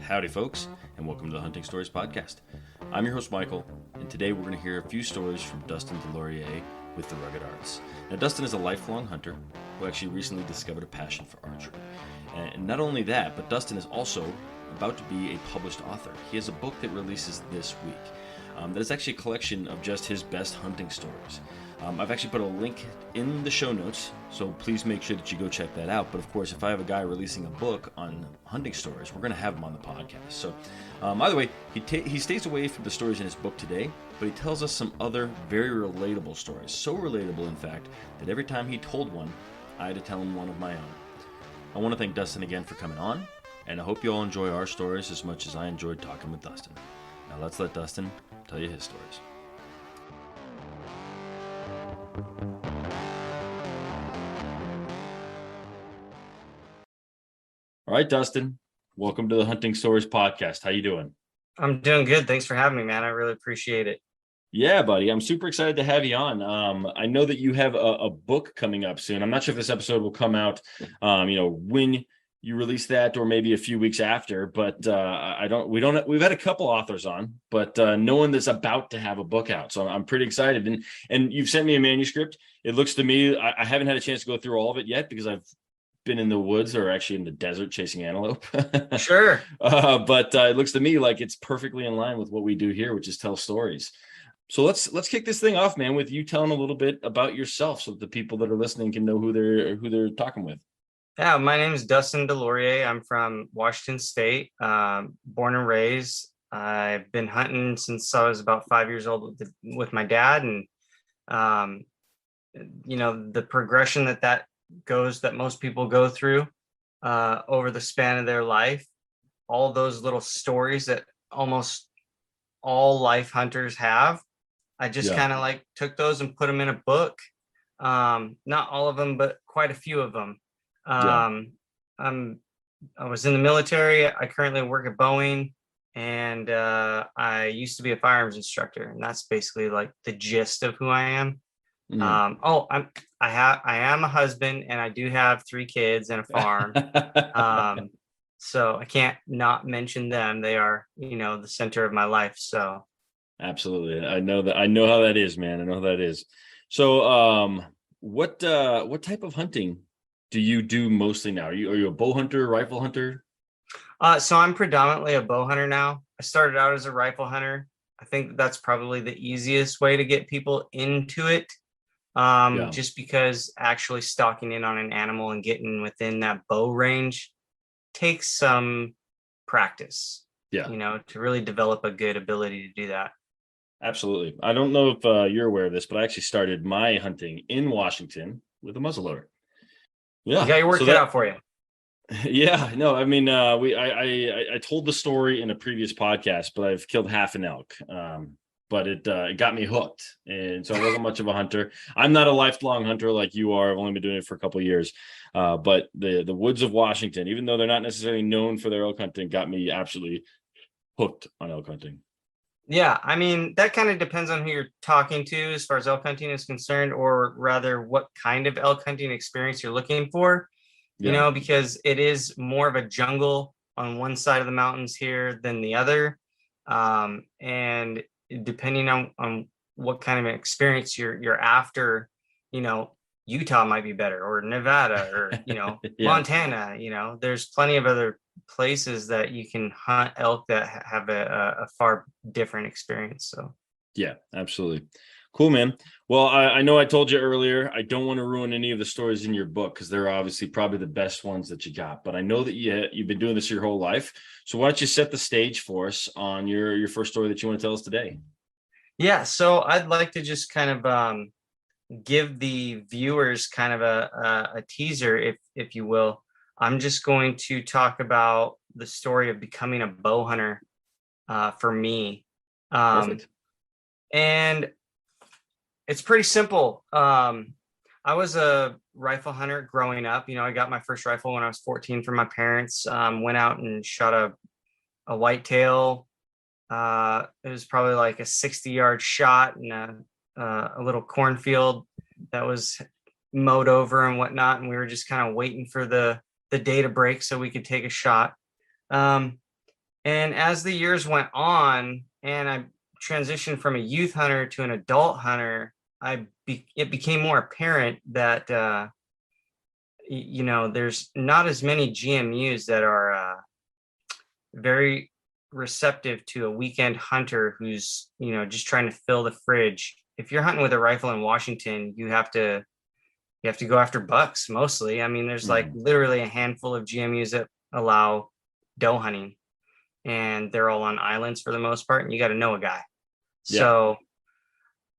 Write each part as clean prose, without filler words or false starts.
Howdy, folks, and welcome to the Hunting Stories Podcast. I'm your host, Michael, and today we're going to hear a few stories from Dustin Deslauriers with the Rugged Arts. Now, Dustin is a lifelong hunter who actually recently discovered a passion for archery. And not only that, but Dustin is also about to be a published author. He has a book that releases this week that is actually a collection of just his best hunting stories. I've actually put a link in the show notes, so please make sure that you go check that out. But of course, if I have a guy releasing a book on hunting stories, we're going to have him on the podcast. So either way, he stays away from the stories in his book today, but he tells us some other very relatable stories. So relatable, in fact, that every time he told one, I had to tell him one of my own. I want to thank Dustin again for coming on, and I hope you all enjoy our stories as much as I enjoyed talking with Dustin. Now let's let Dustin tell you his stories. All right, Dustin, welcome to the Hunting Stories Podcast. How you doing? I'm doing good. Thanks for having me, man. I really appreciate it. Yeah, buddy. I'm super excited to have you on. I know that you have a book coming up soon. I'm not sure if this episode will come out, when you release that, or maybe a few weeks after. But we've had a couple authors on, but no one that's about to have a book out. So I'm pretty excited. And you've sent me a manuscript. It looks to me, I haven't had a chance to go through all of it yet because I've been in the woods or actually in the desert chasing antelope. Sure. But it looks to me like it's perfectly in line with what we do here, which is tell stories. So let's kick this thing off, man, with you telling a little bit about yourself so that the people that are listening can know who they're talking with. Yeah, my name is Dustin Deslauriers. I'm from Washington State, born and raised. I've been hunting since I was about 5 years old with my dad. And, the progression that goes, that most people go through over the span of their life, all those little stories that almost all life hunters have. I just kind of like took those and put them in a book. Not all of them, but quite a few of them. I was in the military. I currently work at Boeing, and I used to be a firearms instructor, and that's basically like the gist of who I am. I am a husband, and I do have 3 kids and a farm. So I can't not mention them. They are, the center of my life. So absolutely. I know how that is, man. I know how that is. So what type of hunting do you do mostly now? Are you a bow hunter, rifle hunter? So I'm predominantly a bow hunter now. I started out as a rifle hunter. I think that's probably the easiest way to get people into it. Just because actually stalking in on an animal and getting within that bow range takes some practice, to really develop a good ability to do that. Absolutely. I don't know if you're aware of this, but I actually started my hunting in Washington with a muzzleloader. Yeah. You got your work cut out for you. Yeah, no, I mean, I told the story in a previous podcast, but I've killed half an elk. But it got me hooked. And so I wasn't much of a hunter. I'm not a lifelong hunter like you are. I've only been doing it for a couple of years. But the woods of Washington, even though they're not necessarily known for their elk hunting, got me absolutely hooked on elk hunting. Yeah, I mean, that kind of depends on who you're talking to as far as elk hunting is concerned, or rather what kind of elk hunting experience you're looking for, because it is more of a jungle on one side of the mountains here than the other. And depending on what kind of experience you're after, Utah might be better, or Nevada, or, Montana, there's plenty of other places that you can hunt elk that have a far different experience. So yeah, absolutely. Cool, man. Well, I know I told you earlier, I don't want to ruin any of the stories in your book because they're obviously probably the best ones that you got, but I know that you've been doing this your whole life. So why don't you set the stage for us on your first story that you want to tell us today? Yeah, so I'd like to just kind of give the viewers kind of a teaser, if you will. I'm just going to talk about the story of becoming a bow hunter for me. Perfect. And it's pretty simple. I was a rifle hunter growing up. I got my first rifle when I was 14 from my parents. Went out and shot a whitetail. It was probably like a 60-yard shot in a little cornfield that was mowed over and whatnot. And we were just kind of waiting for the day to break so we could take a shot. And as the years went on and I transitioned from a youth hunter to an adult hunter, it became more apparent that, there's not as many GMUs that are very receptive to a weekend hunter who's, just trying to fill the fridge. If you're hunting with a rifle in Washington, you have to go after bucks mostly. I mean, there's like literally a handful of GMUs that allow doe hunting, and they're all on islands for the most part, and you got to know a guy. Yeah. So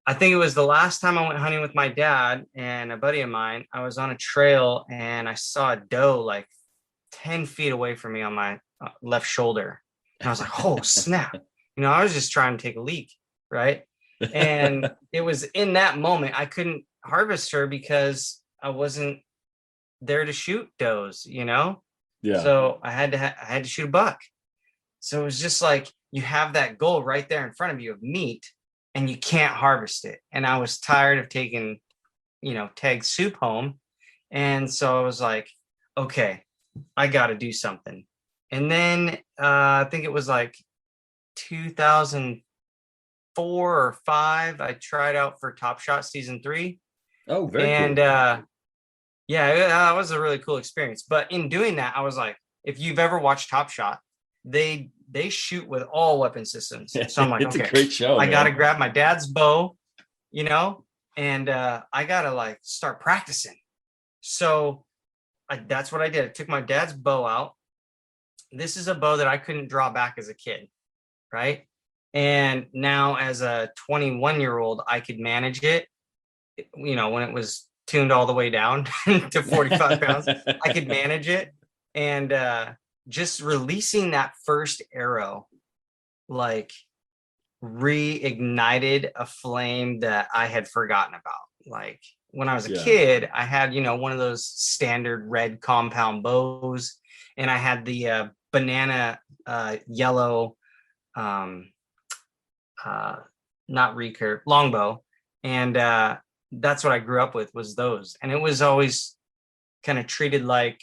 I think it was the last time I went hunting with my dad and a buddy of mine. I was on a trail and I saw a doe like 10 feet away from me on my left shoulder. And I was like, oh, snap. I was just trying to take a leak. Right. And it was in that moment I couldn't harvest her because I wasn't there to shoot does, Yeah. So I had to shoot a buck. So it was just like you have that goal right there in front of you of meat and you can't harvest it. And I was tired of taking, tag soup home. And so I was like, okay, I got to do something. And then I think it was like 2004 or 5, I tried out for Top Shot season 3. Oh, very and cool. yeah, it was a really cool experience. But in doing that, I was like, if you've ever watched Top Shot, they shoot with all weapon systems. So I'm like, it's okay, a great show. I got to grab my dad's bow, and I got to like start practicing. So that's what I did. I took my dad's bow out. This is a bow that I couldn't draw back as a kid, right? And now as a 21-year-old, I could manage it. When it was tuned all the way down to 45 pounds, I could manage it. And just releasing that first arrow, like reignited a flame that I had forgotten about. Like when I was a kid, I had, one of those standard red compound bows, and I had the banana yellow, not recurve, longbow. And that's what I grew up with, was those. And it was always kind of treated like,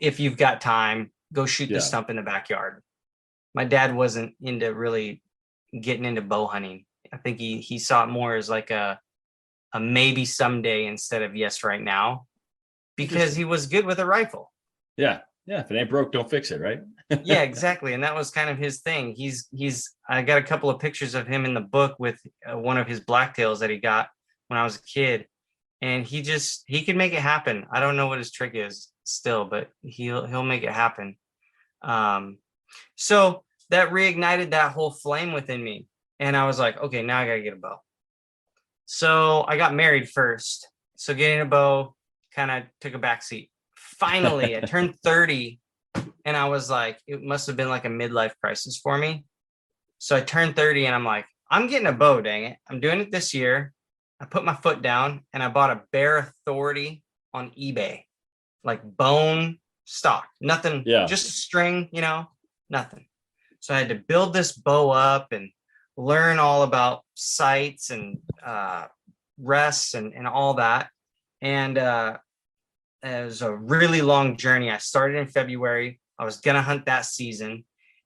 if you've got time, go shoot the stump in the backyard. My dad wasn't into really getting into bow hunting. I think he saw it more as like a maybe someday instead of yes right now, because he was good with a rifle. Yeah. If it ain't broke, don't fix it, right? Yeah, exactly. And that was kind of his thing. I got a couple of pictures of him in the book with one of his blacktails that he got when I was a kid. And he can make it happen. I don't know what his trick is still, but he'll make it happen. So that reignited that whole flame within me. And I was like, okay, now I got to get a bow. So I got married first. So getting a bow kind of took a backseat. Finally, I turned 30 and I was like, it must have been like a midlife crisis for me. So I turned 30 and I'm like, I'm getting a bow, dang it. I'm doing it this year. I put my foot down and I bought a Bear Authority on eBay, like bone stock, nothing, just a string, nothing. So I had to build this bow up and learn all about sights and rests and all that. And it was a really long journey. I started in February. I was going to hunt that season.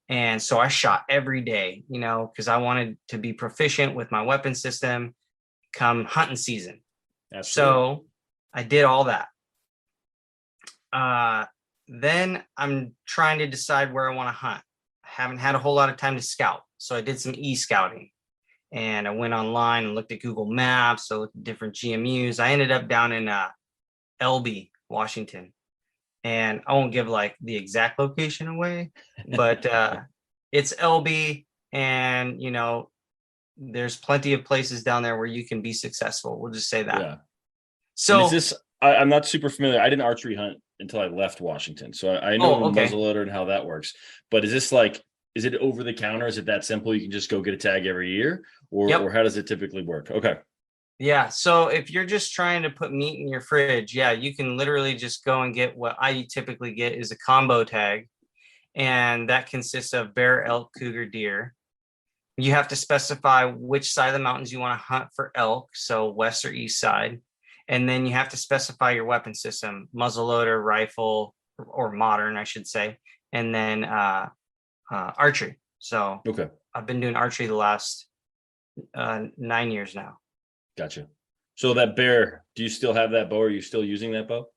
And so I shot every day, because I wanted to be proficient with my weapon system come hunting season. Absolutely. So I did all that. Then I'm trying to decide where I want to hunt. I haven't had a whole lot of time to scout. So I did some e-scouting. And I went online and looked at Google Maps. So I looked at different GMUs. I ended up down in Elby, Washington. And I won't give like the exact location away, but it's LB, and there's plenty of places down there where you can be successful. We'll just say that. Yeah. So I'm not super familiar. I didn't archery hunt until I left Washington. So I know the muzzleloader and how that works. But is it over the counter? Is it that simple? You can just go get a tag every year, or how does it typically work? Okay. Yeah. So if you're just trying to put meat in your fridge, you can literally just go and get what I typically get is a combo tag. And that consists of bear, elk, cougar, deer. You have to specify which side of the mountains you want to hunt for elk. So west or east side. And then you have to specify your weapon system, muzzleloader, rifle, or modern, I should say. and then archery. So Okay. I've been doing archery the last 9 years now. Gotcha. So that bear, do you still have that bow? Are you still using that bow? Or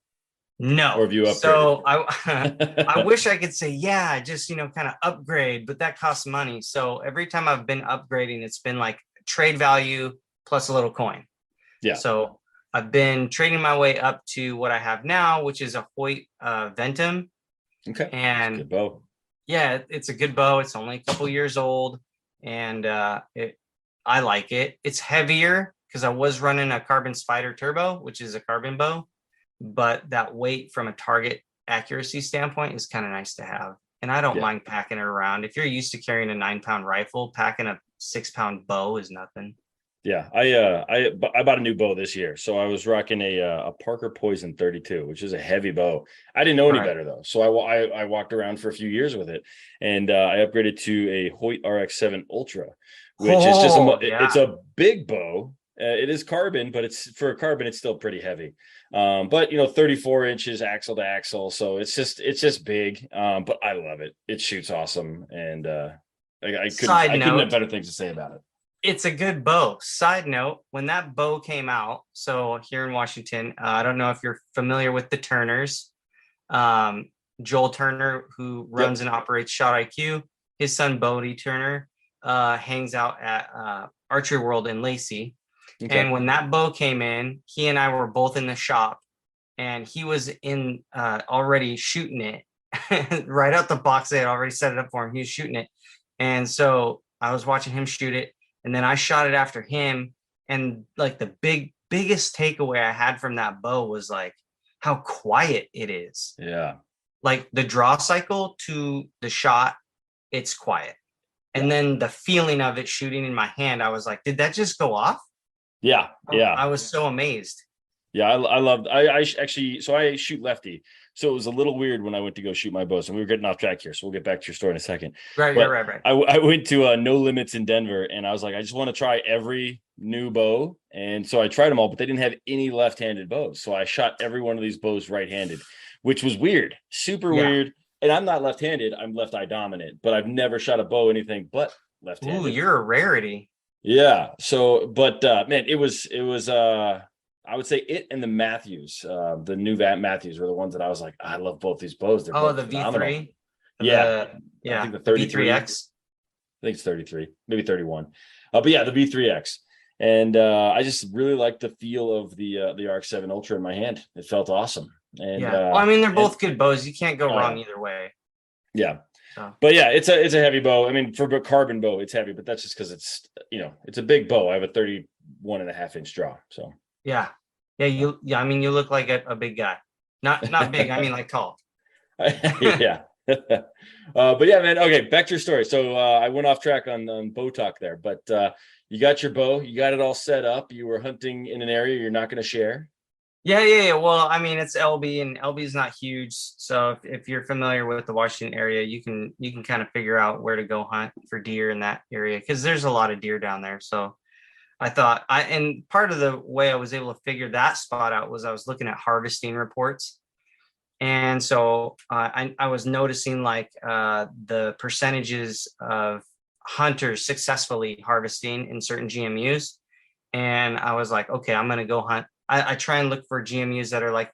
No. have you upgraded? So I wish I could say, yeah, just, kind of upgrade, but that costs money. So every time I've been upgrading, it's been like trade value plus a little coin. Yeah. So I've been trading my way up to what I have now, which is a Hoyt Ventum. Okay. And good bow. Yeah, it's a good bow. It's only a couple years old, and I like it. It's heavier because I was running a Carbon Spider Turbo, which is a carbon bow, but that weight from a target accuracy standpoint is kind of nice to have. And I don't mind packing it around. If you're used to carrying a 9-pound rifle, packing a 6-pound bow is nothing. Yeah, I bought a new bow this year, so I was rocking a Parker Poison 32, which is a heavy bow. I didn't know any better though, so I walked around for a few years with it, and I upgraded to a Hoyt RX7 Ultra, which is just it's a big bow. It is carbon, but it's for a carbon, it's still pretty heavy. But 34 inches axle to axle, so it's just big. But I love it. It shoots awesome, and I couldn't have better things to say about it. It's a good bow. Side note, when that bow came out, so here in Washington, I don't know if you're familiar with the Turners. Joel Turner, who runs and operates Shot IQ, his son Bodie Turner hangs out at Archery World in Lacey. Okay. And when that bow came in, he and I were both in the shop, and he was in already shooting it right out the box. They had already set it up for him. He was shooting it. And so I was watching him shoot it. And then I shot it after him. And like the biggest takeaway I had from that bow was like how quiet it is. Yeah. Like the draw cycle to the shot, it's quiet. And then the feeling of it shooting in my hand, I was like, did that just go off? Yeah. Yeah. I was so amazed. Yeah, I actually, so I shoot lefty. So it was a little weird when I went to go shoot my bows, and we were getting off track here. So we'll get back to your story in a second. Right. I went to No Limits in Denver, and I was like, I just want to try every new bow. And so I tried them all, but they didn't have any left-handed bows. So I shot every one of these bows right-handed, which was weird, super weird. And I'm not left-handed, I'm left eye dominant, but I've never shot a bow anything but left-handed. Ooh, you're a rarity. Yeah. So, but man, it was I would say it and the Matthews, the new Matthews were the ones that I was like, I love both these bows. They're both the phenomenal. V3. I think the 33X. I think it's 33, maybe 31. But yeah, the V3X. And I just really like the feel of the RX7 Ultra in my hand. It felt awesome. And well, I mean, they're both good bows. You can't go wrong either way. Yeah. But yeah, it's a heavy bow. I mean, for a carbon bow, it's heavy, but that's just because it's it's a big bow. I have a 31.5-inch draw. So yeah. I mean, you look like a big guy. Not big. I mean, like tall. Yeah. But yeah, man. Okay, back to your story. So I went off track on bow talk there, but you got your bow, you got it all set up. You were hunting in an area you're not going to share. Yeah. Well, I mean, it's LB, and LB is not huge. So if you're familiar with the Washington area, you can kind of figure out where to go hunt for deer in that area, because there's a lot of deer down there. So I thought and part of the way I was able to figure that spot out was I was looking at harvesting reports. And so I was noticing like the percentages of hunters successfully harvesting in certain GMUs. And I was like, okay, I'm going to go hunt. I try and look for GMUs that are like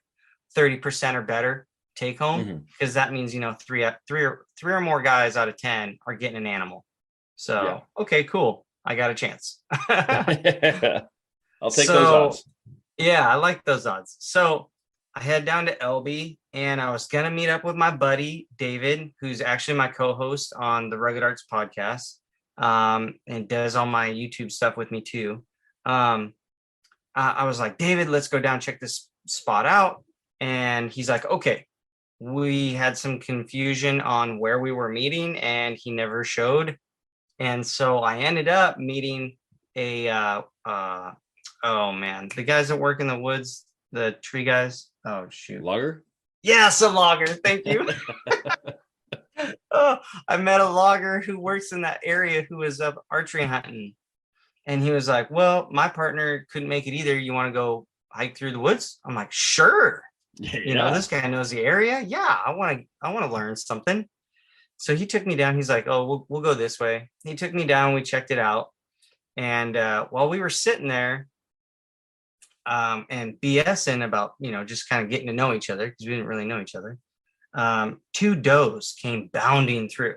30% or better take home, because that means, three or more guys out of 10 are getting an animal. So, okay, cool. I got a chance. I'll take those odds. Yeah, I like those odds. So I head down to LB, and I was going to meet up with my buddy, David, who's actually my co-host on the Rugged Arts podcast, and does all my YouTube stuff with me too. I was like, David, let's go down, check this spot out. And he's like, okay. We had some confusion on where we were meeting, and he never showed. And so I ended up meeting the guys that work in the woods, the tree guys. Oh, shoot. Logger? Yes, a logger. Thank you. I met a logger who works in that area who was up archery hunting. And he was like, well, my partner couldn't make it either. You want to go hike through the woods? I'm like, sure. This guy knows the area. Yeah, I want to learn something. So he took me down. He's like, oh, we'll go this way. He took me down. We checked it out. And while we were sitting there and BSing about, just kind of getting to know each other, because we didn't really know each other, two does came bounding through,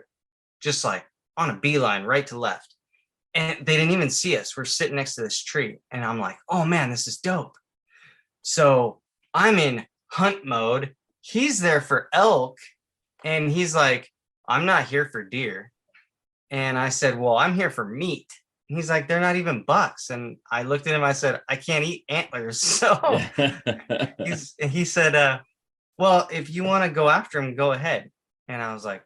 just like on a beeline, right to left. And they didn't even see us. We're sitting next to this tree. And I'm like, oh man, this is dope. So I'm in hunt mode. He's there for elk. And he's like, I'm not here for deer. And I said, well, I'm here for meat. And he's like, they're not even bucks. And I looked at him, I said, I can't eat antlers. So he said, well, if you want to go after him, go ahead. And I was like,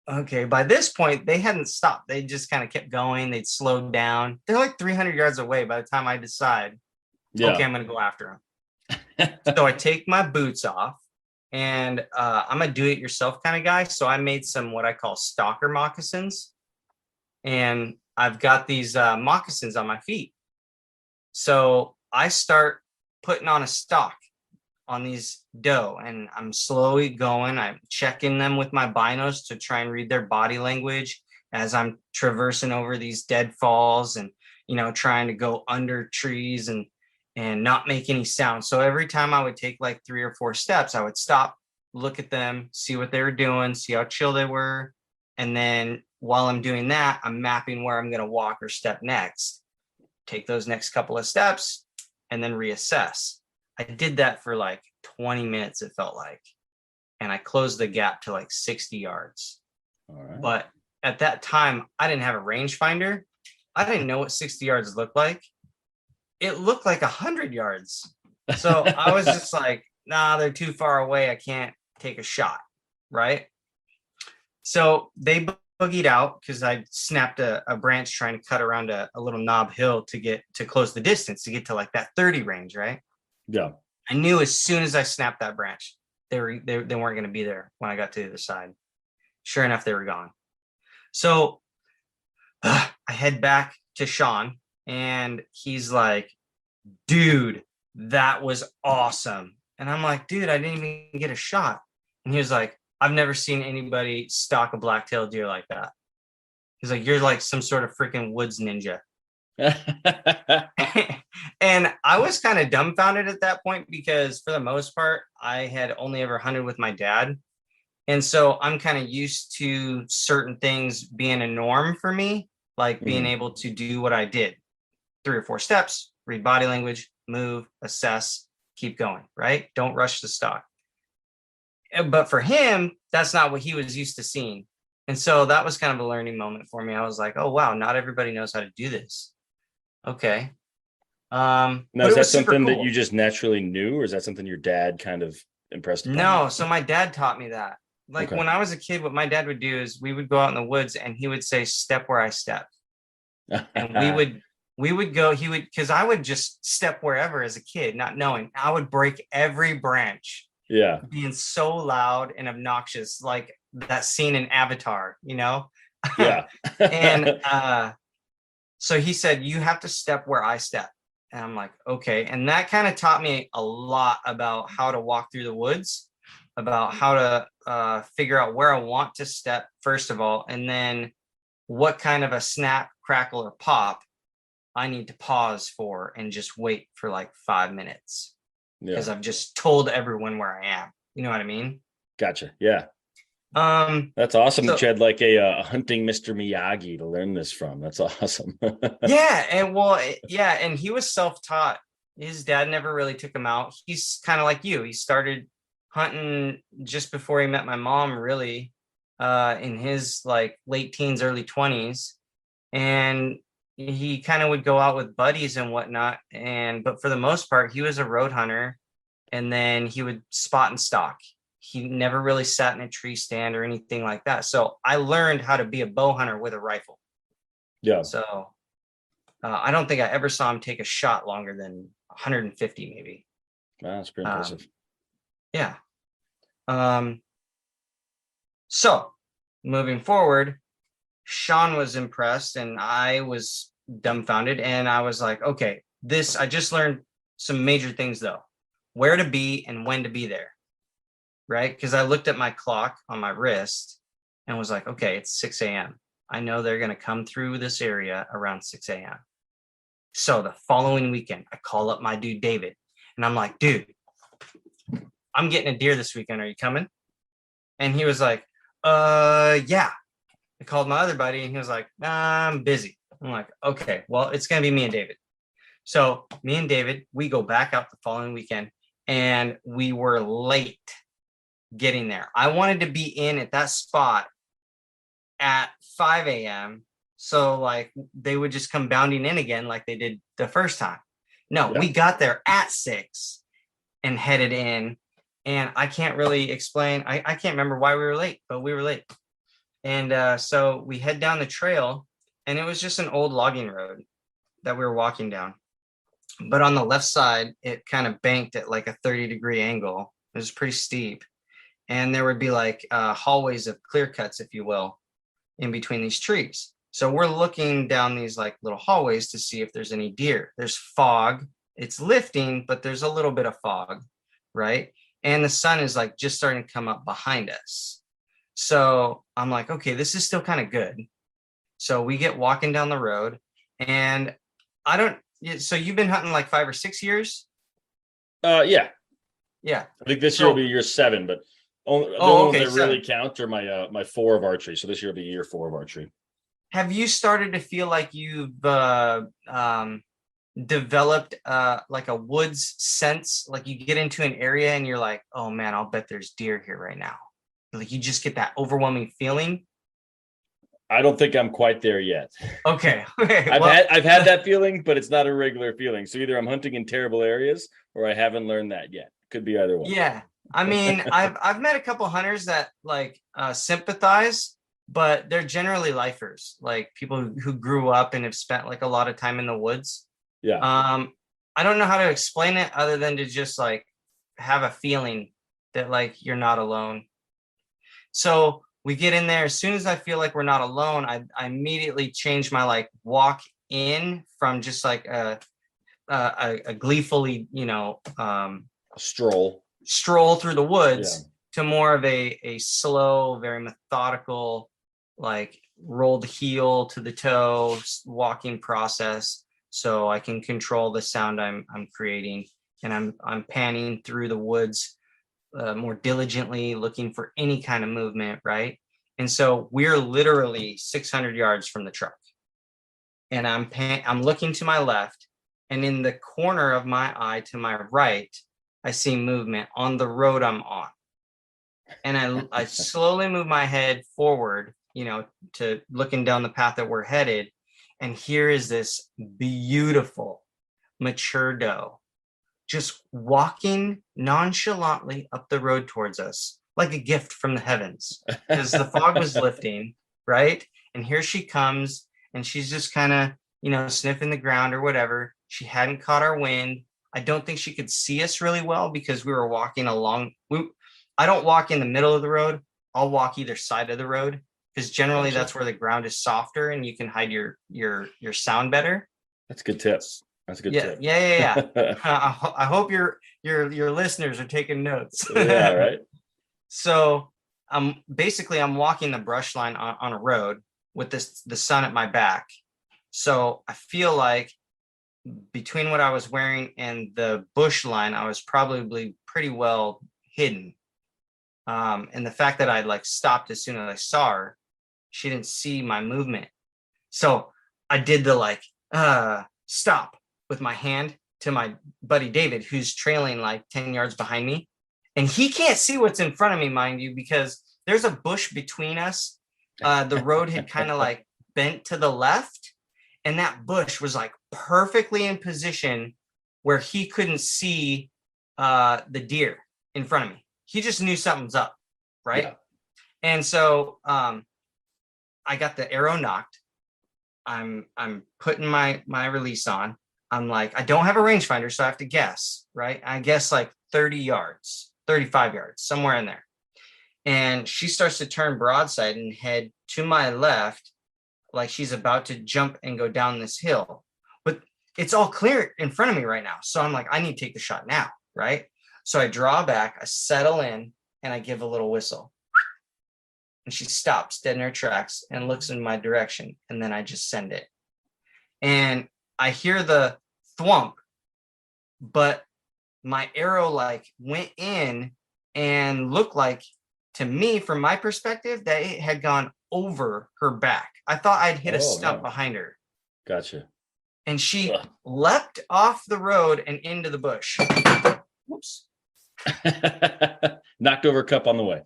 okay. By this point, they hadn't stopped. They just kind of kept going. They'd slowed down. They're like 300 yards away by the time I decide, okay, I'm going to go after him. So I take my boots off. And I'm a do-it-yourself kind of guy. So I made some what I call stalker moccasins. And I've got these moccasins on my feet. So I start putting on a stalk on these doe. And I'm slowly going. I'm checking them with my binos to try and read their body language as I'm traversing over these deadfalls and, trying to go under trees and not make any sound. So every time I would take like 3 or 4 steps, I would stop, look at them, see what they were doing, see how chill they were. And then while I'm doing that, I'm mapping where I'm going to walk or step next, take those next couple of steps, and then reassess. I did that for like 20 minutes, it felt like. And I closed the gap to like 60 yards. All right. But at that time, I didn't have a rangefinder. I didn't know what 60 yards looked like. It looked like 100 yards. So I was just like, nah, they're too far away. I can't take a shot. Right. So they boogied out because I snapped a branch trying to cut around a little knob hill to close the distance to get to like that 30 range. Right. Yeah. I knew as soon as I snapped that branch, they weren't going to be there when I got to the other side. Sure enough, they were gone. So I head back to Sean. And he's like, dude, that was awesome. And I'm like, dude, I didn't even get a shot. And he was like, I've never seen anybody stalk a black-tailed deer like that. He's like, you're like some sort of freaking woods ninja. And I was kind of dumbfounded at that point because for the most part, I had only ever hunted with my dad. And so I'm kind of used to certain things being a norm for me, like being able to do what I did. 3 or 4 steps, read body language, move, assess, keep going, right? Don't rush the stock. But for him, that's not what he was used to seeing. And so that was kind of a learning moment for me. I was like, oh, wow, not everybody knows how to do this. Okay. Now, is that something that you just naturally knew, or is that something your dad kind of impressed upon No, you? so my dad taught me that. Like when I was a kid, what my dad would do is we would go out in the woods and he would say, step where I step. And we would go, because I would just step wherever as a kid, not knowing. I would break every branch. Yeah. Being so loud and obnoxious, like that scene in Avatar, Yeah. And so he said, you have to step where I step. And I'm like, okay. And that kind of taught me a lot about how to walk through the woods, about how to figure out where I want to step, first of all, and then what kind of a snap, crackle, or pop I need to pause for and just wait for like 5 minutes because I've just told everyone where I am. You know what I mean? Gotcha. Yeah. That's awesome that you had like a hunting Mr. Miyagi to learn this from. That's awesome. Yeah. And he was self-taught. His dad never really took him out. He's kind of like you. He started hunting just before he met my mom, really, in his like late teens, early 20s. And he kind of would go out with buddies and whatnot. But for the most part, he was a road hunter, and then he would spot and stalk. He never really sat in a tree stand or anything like that. So I learned how to be a bow hunter with a rifle. Yeah. So I don't think I ever saw him take a shot longer than 150, maybe. Wow, that's pretty impressive. Yeah. So moving forward, Sean was impressed and I was dumbfounded. And I was like, okay, I just learned some major things though, where to be and when to be there. Right. Because I looked at my clock on my wrist and was like, okay, it's 6 a.m. I know they're going to come through this area around 6 a.m. So the following weekend, I call up my dude, David, and I'm like, dude, I'm getting a deer this weekend. Are you coming? And he was like, yeah. I called my other buddy and he was like, I'm busy. I'm like, okay, well, it's going to be me and David. So me and David, we go back out the following weekend and we were late getting there. I wanted to be in at that spot at 5 a.m. So like they would just come bounding in again like they did the first time. No, we got there at 6 and headed in. And I can't really explain. I can't remember why we were late, but we were late. And so we head down the trail, and it was just an old logging road that we were walking down. But on the left side, it kind of banked at like a 30-degree angle. It was pretty steep. And there would be like hallways of clear cuts, if you will, in between these trees. So we're looking down these like little hallways to see if there's any deer. There's fog. It's lifting, but there's a little bit of fog, right? And the sun is like just starting to come up behind us. So I'm like, okay, this is still kind of good. So we get walking down the road, and so you've been hunting like 5 or 6 years? Yeah. Yeah. I think this year will be year 7, but the only ones that really count are my 4 of archery. So this year will be year 4 of archery. Have you started to feel like you've developed like a woods sense? Like you get into an area and you're like, oh man, I'll bet there's deer here right now. Like you just get that overwhelming feeling. I don't think I'm quite there yet. Okay. I've had that feeling, but it's not a regular feeling. So either I'm hunting in terrible areas or I haven't learned that yet. Could be either one. Yeah. I mean, I've met a couple hunters that like sympathize, but they're generally lifers, like people who grew up and have spent like a lot of time in the woods. Yeah. I don't know how to explain it other than to just like have a feeling that like you're not alone. So we get in there. As soon as I feel like we're not alone, I immediately change my like walk in from just like a gleefully, stroll through the woods to more of a slow, very methodical, like rolled heel to the toe walking process, so I can control the sound I'm creating, and I'm panning through the woods more diligently, looking for any kind of movement, right? And so we're literally 600 yards from the truck, and I'm looking to my left, and in the corner of my eye to my right, I see movement on the road I'm on. And I slowly move my head forward, to looking down the path that we're headed. And here is this beautiful, mature doe just walking nonchalantly up the road towards us like a gift from the heavens, because the fog was lifting, right? And here she comes, and she's just kind of, sniffing the ground or whatever. She hadn't caught our wind. I don't think she could see us really well because we were walking along. I don't walk in the middle of the road. I'll walk either side of the road, because generally that's where the ground is softer and you can hide your sound better. That's good tips. That's a good tip. Yeah. I hope your listeners are taking notes. Yeah, right. So I'm walking the brush line on a road with the sun at my back. So I feel like between what I was wearing and the bush line, I was probably pretty well hidden. And the fact that I like stopped as soon as I saw her, she didn't see my movement. So I did the like stop with my hand to my buddy David, who's trailing like 10 yards behind me. And he can't see what's in front of me, mind you, because there's a bush between us. The road had kind of like bent to the left, and that bush was like perfectly in position where he couldn't see the deer in front of me. He just knew something's up, right? Yeah. And so I got the arrow knocked. I'm putting my release on. I'm like, I don't have a rangefinder, so I have to guess, right? I guess like 30 yards, 35 yards, somewhere in there. And she starts to turn broadside and head to my left, like she's about to jump and go down this hill. But it's all clear in front of me right now. So I'm like, I need to take the shot now, right? So I draw back, I settle in, and I give a little whistle. And she stops dead in her tracks and looks in my direction. And then I just send it. And I hear the thwomp, but my arrow like went in and looked like, to me, from my perspective, that it had gone over her back. I thought I'd hit a stump behind her. Gotcha. And she leapt off the road and into the bush. Whoops. Knocked over a cup on the way.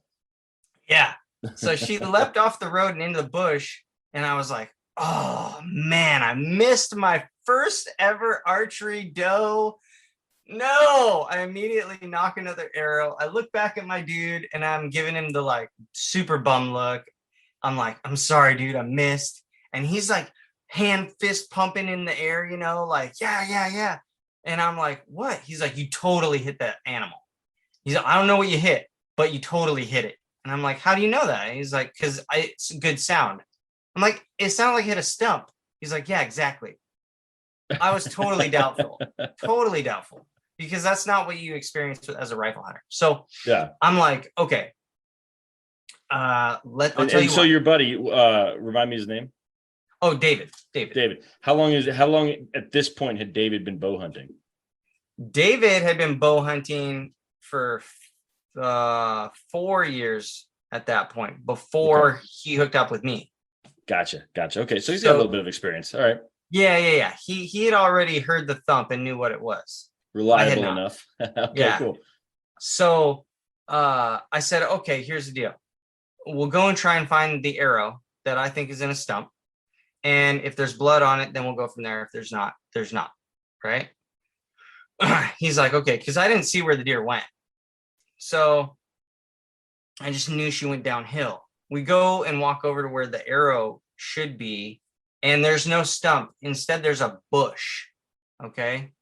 Yeah. So she leapt off the road and into the bush. And I was like, oh man, I missed my first ever archery doe. No, I immediately knock another arrow. I look back at my dude and I'm giving him the like super bum look. I'm like, I'm sorry, dude, I missed. And he's like hand fist pumping in the air, you know, like, yeah. And I'm like, what? He's like, you totally hit that animal. He's like, I don't know what you hit, but you totally hit it. And I'm like, how do you know that? And he's like, because it's a good sound. I'm like, it sounded like it hit a stump. He's like, yeah, exactly. I was totally doubtful, because that's not what you experience as a rifle hunter. So yeah, I'm like, okay. I'll tell you. So your buddy, remind me his name. Oh, David. How long at this point had David been bow hunting? David had been bow hunting for 4 years at that point, before he hooked up with me. Gotcha. Okay, so he's got a little bit of experience. All right. Yeah. He had already heard the thump and knew what it was. Reliable enough. Okay, yeah. Cool. So I said, okay, here's the deal. We'll go and try and find the arrow that I think is in a stump. And if there's blood on it, then we'll go from there. If there's not, there's not. Right. He's like, okay, because I didn't see where the deer went. So I just knew she went downhill. We go and walk over to where the arrow should be, and there's no stump. Instead, there's a bush. Okay.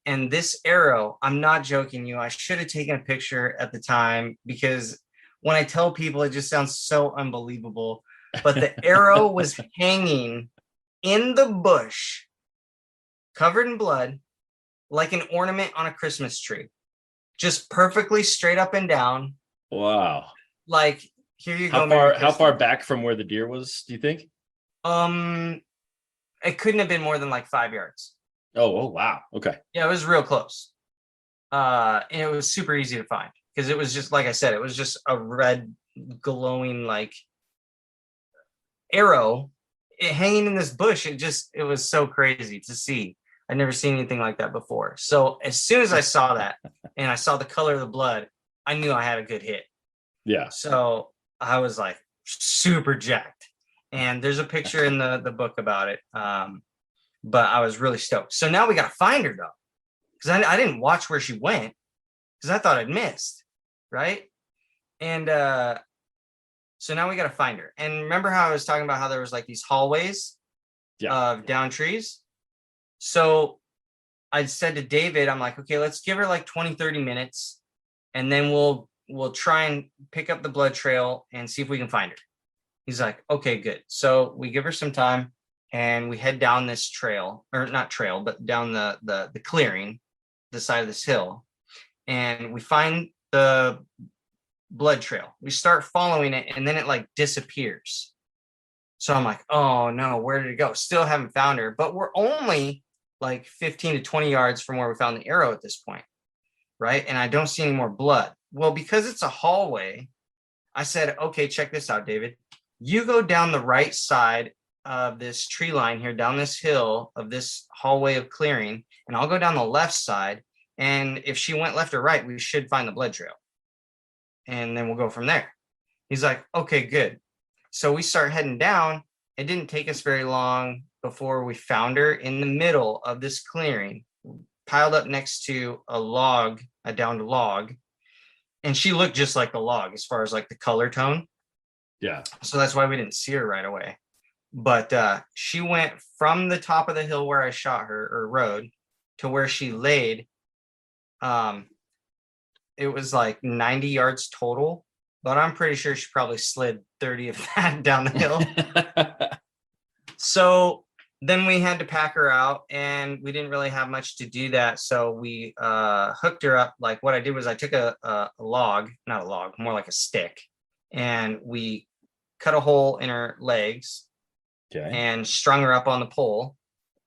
And this arrow, I'm not joking you, I should have taken a picture at the time, because when I tell people, it just sounds so unbelievable. But the arrow was hanging in the bush, covered in blood, like an ornament on a Christmas tree, just perfectly straight up and down. Wow. Like, here you go. How far back from where the deer was, do you think? It couldn't have been more than like 5 yards. Oh, wow. Okay. Yeah, it was real close. And it was super easy to find, because it was just, like I said, it was just a red glowing like arrow hanging in this bush. It was so crazy to see. I'd never seen anything like that before. So as soon as I saw that and I saw the color of the blood, I knew I had a good hit. Yeah. So I was like super jacked. And there's a picture in the book about it. But I was really stoked. So now we got to find her, though, because I didn't watch where she went, because I thought I'd missed. Right. And so now we got to find her. And remember how I was talking about how there was like these hallways of down trees? So I said to David, I'm like, okay, let's give her like 20, 30 minutes. And then we'll try and pick up the blood trail and see if we can find her. He's like, okay, good. So we give her some time and we head down this trail, or not trail, but down the clearing, the side of this hill. And we find the blood trail. We start following it, and then it like disappears. So I'm like, oh no, where did it go? Still haven't found her, but we're only like 15 to 20 yards from where we found the arrow at this point. Right. And I don't see any more blood. Well, because it's a hallway, I said, okay, check this out, David. You go down the right side of this tree line here, down this hill of this hallway of clearing, and I'll go down the left side. And if she went left or right, we should find the blood trail. And then we'll go from there. He's like, okay, good. So we start heading down. It didn't take us very long before we found her in the middle of this clearing, piled up next to a log, a downed log. And she looked just like the log as far as like the color tone. Yeah. So that's why we didn't see her right away. But she went from the top of the hill where I shot her, or rode, to where she laid. It was like 90 yards total, but I'm pretty sure she probably slid 30 of that down the hill. So then we had to pack her out, and we didn't really have much to do that. So we hooked her up. Like, what I did was I took a log, not a log, more like a stick. And we cut a hole in her legs Okay. and strung her up on the pole,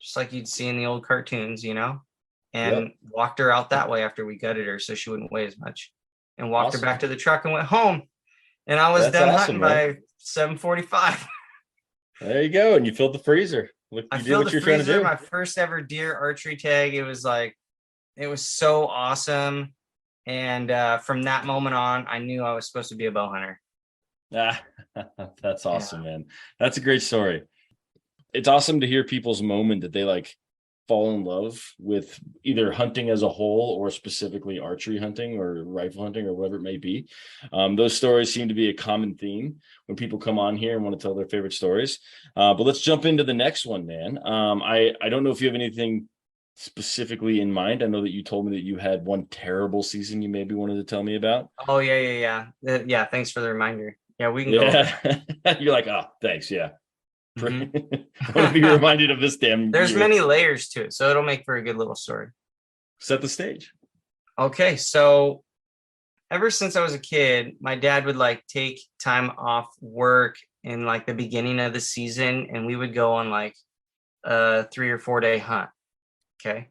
just like you'd see in the old cartoons, and walked her out that way after we gutted her so she wouldn't weigh as much, and walked her back to the truck and went home. And I was That's done awesome, hunting by 7:45. There you go. And you filled the freezer. Look, I you did filled what the you're trying to freezer, do. my first ever deer archery tag. It was so awesome. And from that moment on, I knew I was supposed to be a bow hunter. Ah, that's awesome, man. That's a great story. It's awesome to hear people's moment that they like fall in love with either hunting as a whole or specifically archery hunting or rifle hunting or whatever it may be. Those stories seem to be a common theme when people come on here and want to tell their favorite stories. But let's jump into the next one, man. I don't know if you have anything specifically in mind. I know that you told me that you had one terrible season you maybe wanted to tell me about. Oh, yeah. Yeah, thanks for the reminder. Yeah, we can go over it. You're like, oh, thanks. Yeah. Mhm. I want to be reminded of this damn There's year. many layers to it, so it'll make for a good little story. Set the stage. Okay, so ever since I was a kid, my dad would like take time off work in like the beginning of the season, and we would go on like a 3 or 4 day hunt. Okay.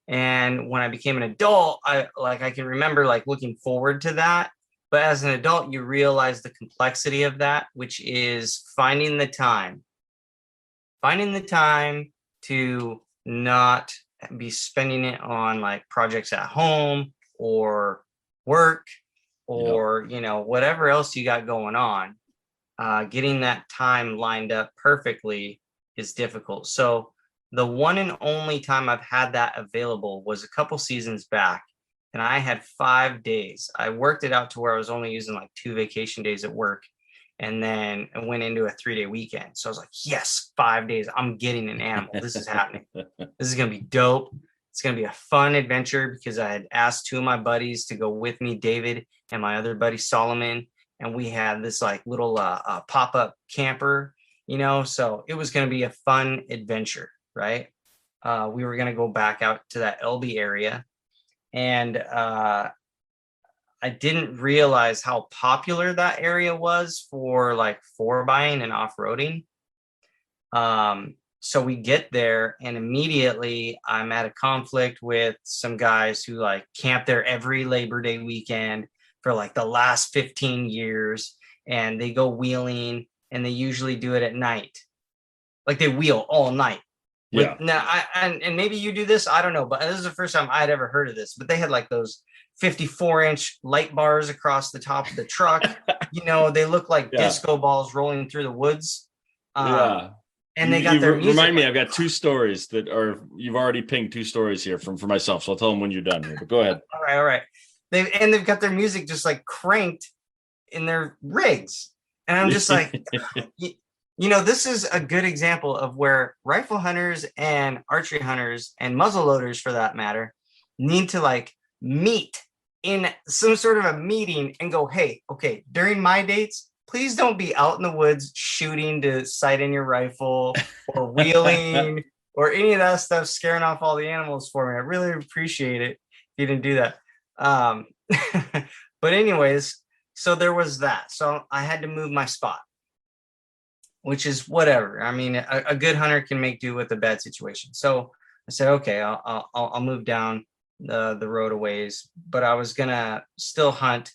And when I became an adult, I can remember like looking forward to that. But as an adult, you realize the complexity of that, which is finding the time to not be spending it on like projects at home or work or, whatever else you got going on. Getting that time lined up perfectly is difficult. So the one and only time I've had that available was a couple seasons back, and I had 5 days. I worked it out to where I was only using like 2 vacation days at work, and then I went into a 3-day weekend. So I was like, yes, 5 days. I'm getting an animal. This is happening. This is going to be dope. It's going to be a fun adventure because I had asked 2 of my buddies to go with me, David and my other buddy, Solomon. And we had this like little pop-up camper, so it was going to be a fun adventure. Right. We were going to go back out to that LB area. And I didn't realize how popular that area was for like 4-buying and off-roading. So we get there and immediately I'm at a conflict with some guys who like camp there every Labor Day weekend for like the last 15 years. And they go wheeling and they usually do it at night. Like they wheel all night. And maybe you do this, I don't know, but this is the first time I'd ever heard of this. But they had like those 54-inch light bars across the top of the truck. They look like disco balls rolling through the woods. And they got their music. Remind me, I've got 2 stories that are, you've already pinged 2 stories here for myself. So I'll tell them when you're done here, but go ahead. All right. They've got their music just like cranked in their rigs. And I'm just like, this is a good example of where rifle hunters and archery hunters and muzzleloaders, for that matter, need to like meet in some sort of a meeting and go, hey, okay, during my dates, please don't be out in the woods shooting to sight in your rifle or wheeling or any of that stuff, scaring off all the animals for me. I really appreciate it if you didn't do that. But anyways, so there was that. So I had to move my spot, which is whatever. I mean, a good hunter can make do with a bad situation. So I said, okay, I'll move down the road a ways, but I was gonna still hunt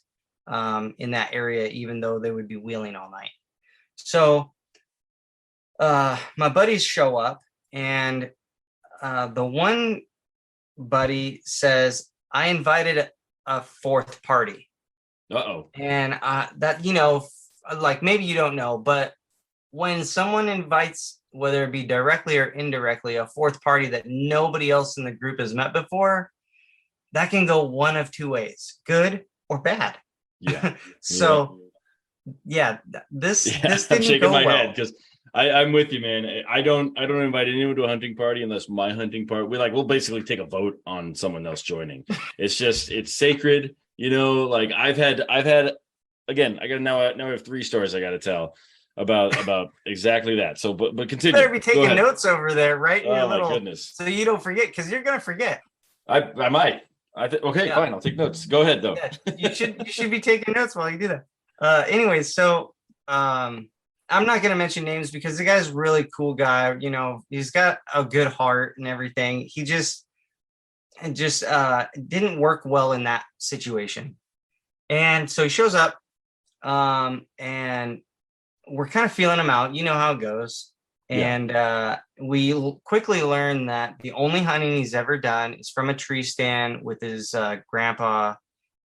in that area, even though they would be wheeling all night. So my buddies show up, and the one buddy says, I invited a 4th party. And that, like maybe you don't know, but when someone invites, whether it be directly or indirectly, a 4th party that nobody else in the group has met before, that can go one of 2 ways, good or bad. Yeah. So this didn't I'm shaking go my well. head because I'm with you, man. I don't invite anyone to a hunting party unless my hunting party. We'll basically take a vote on someone else joining. It's sacred, Like I've had again. Now I have 3 stories I got to tell about exactly that. So, but continue. You better be taking notes over there, right? Oh my goodness! So you don't forget, because you're gonna forget. I might. Fine. I'll take notes. Go ahead, though. Yeah, you should be taking notes while you do that. Anyways, so I'm not going to mention names because the guy's a really cool guy. You know, he's got a good heart and everything. He just didn't work well in that situation. And so he shows up, and we're kind of feeling him out. You know how it goes. Yeah. And we quickly learn that the only hunting he's ever done is from a tree stand with his grandpa.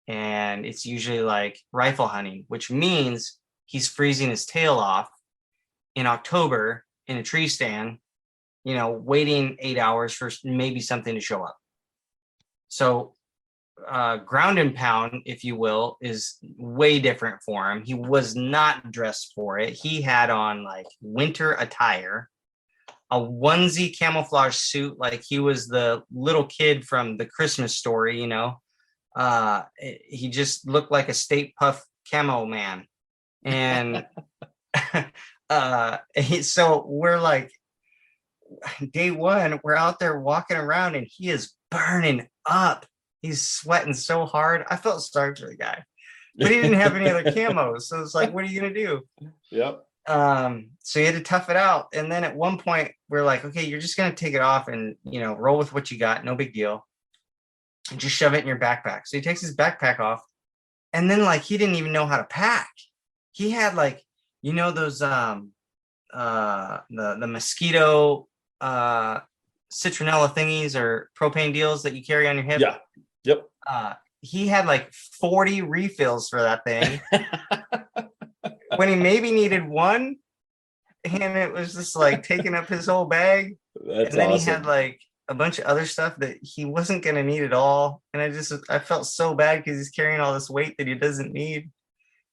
And it's usually like rifle hunting, which means he's freezing his tail off in October in a tree stand, you know, waiting 8 hours for maybe something to show up. So ground and pound, if you will, is way different for him. He was not dressed for it. He had on like winter attire, a onesie camouflage suit, like he was the little kid from the Christmas Story, you know. He just looked like a State Puff camo man. And so we're like, day one, we're out there walking around and he is burning up. He's sweating so hard. I felt sorry for the guy, but he didn't have any other camos. So it's like, what are you going to do? Yep. So he had to tough it out. And then at one point we're like, okay, you're just going to take it off and, you know, roll with what you got. No big deal. And just shove it in your backpack. So he takes his backpack off, and then like, he didn't even know how to pack. He had like, you know, those, the mosquito, citronella thingies or propane deals that you carry on your hip. Yeah. Yep. He had like 40 refills for that thing when he maybe needed one, and it was just like taking up his whole bag. That's and then awesome. He had like a bunch of other stuff that he wasn't going to need at all. And I felt so bad because he's carrying all this weight that he doesn't need.